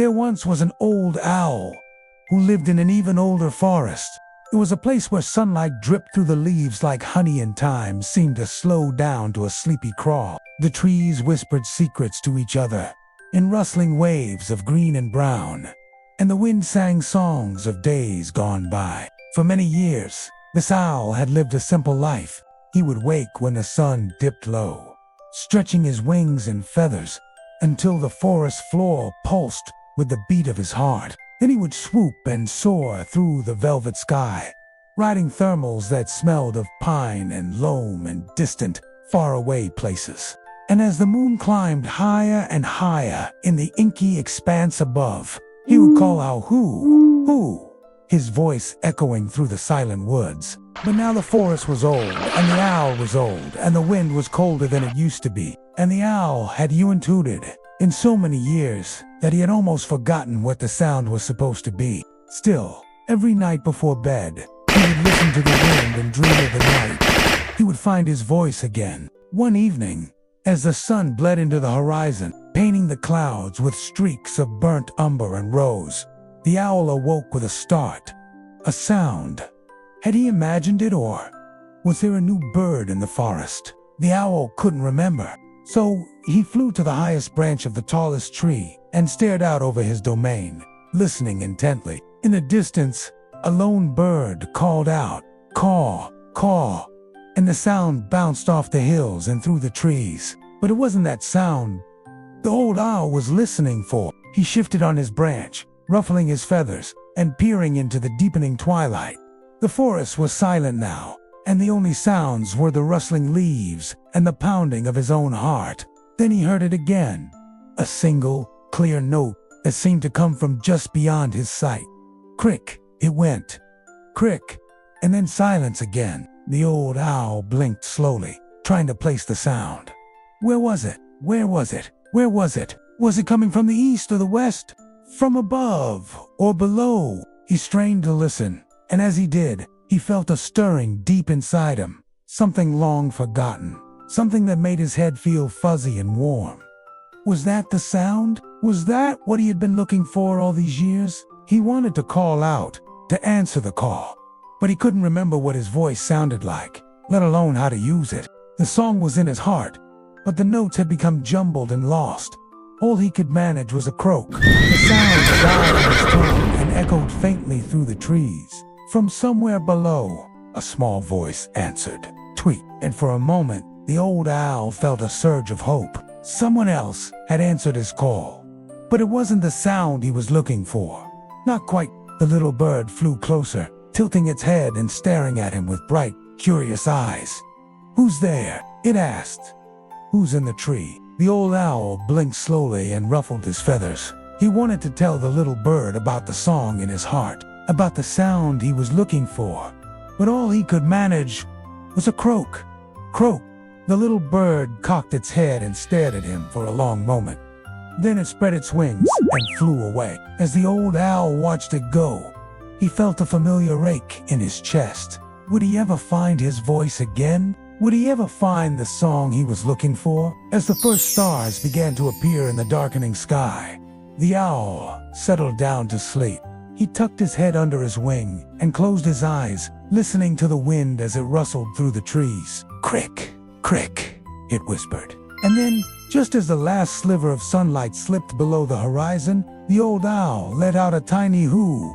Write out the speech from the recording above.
There once was an old owl who lived in an even older forest. It was a place where sunlight dripped through the leaves like honey, and time seemed to slow down to a sleepy crawl. The trees whispered secrets to each other in rustling waves of green and brown, and the wind sang songs of days gone by. For many years, this owl had lived a simple life. He would wake when the sun dipped low, stretching his wings and feathers until the forest floor pulsed with the beat of his heart. Then he would swoop and soar through the velvet sky, riding thermals that smelled of pine and loam and distant, faraway places. And as the moon climbed higher and higher in the inky expanse above, he would call out, "Hoo, hoo," his voice echoing through the silent woods. But now the forest was old, and the owl was old, and the wind was colder than it used to be, and the owl had hooted in so many years that he had almost forgotten what the sound was supposed to be. Still, every night before bed, he would listen to the wind and dream of the night he would find his voice again. One evening, as the sun bled into the horizon, painting the clouds with streaks of burnt umber and rose, the owl awoke with a start. A sound. Had he imagined it, or was there a new bird in the forest? The owl couldn't remember. So he flew to the highest branch of the tallest tree and stared out over his domain, listening intently. In the distance, a lone bird called out, "Caw, caw," and the sound bounced off the hills and through the trees. But it wasn't that sound the old owl was listening for. He shifted on his branch, ruffling his feathers and peering into the deepening twilight. The forest was silent now, and the only sounds were the rustling leaves and the pounding of his own heart. Then he heard it again, a single, clear note that seemed to come from just beyond his sight. Crick, it went. Crick, and then silence again. The old owl blinked slowly, trying to place the sound. Where was it? Where was it? Where was it? Was it coming from the east or the west? From above or below? He strained to listen, and as he did, he felt a stirring deep inside him, something long forgotten, something that made his head feel fuzzy and warm. Was that the sound? Was that what he had been looking for all these years? He wanted to call out, to answer the call, but he couldn't remember what his voice sounded like, let alone how to use it. The song was in his heart, but the notes had become jumbled and lost. All he could manage was a croak. The sound died on his tongue and echoed faintly through the trees. From somewhere below, a small voice answered, "Tweet." And for a moment, the old owl felt a surge of hope. Someone else had answered his call. But it wasn't the sound he was looking for. Not quite. The little bird flew closer, tilting its head and staring at him with bright, curious eyes. "Who's there?" it asked. "Who's in the tree?" The old owl blinked slowly and ruffled his feathers. He wanted to tell the little bird about the song in his heart, about the sound he was looking for. But all he could manage was a croak. Croak. The little bird cocked its head and stared at him for a long moment. Then it spread its wings and flew away. As the old owl watched it go, he felt a familiar ache in his chest. Would he ever find his voice again? Would he ever find the song he was looking for? As the first stars began to appear in the darkening sky, the owl settled down to sleep. He tucked his head under his wing and closed his eyes, listening to the wind as it rustled through the trees. "Crick, crick," it whispered. And then, just as the last sliver of sunlight slipped below the horizon, the old owl let out a tiny hoo.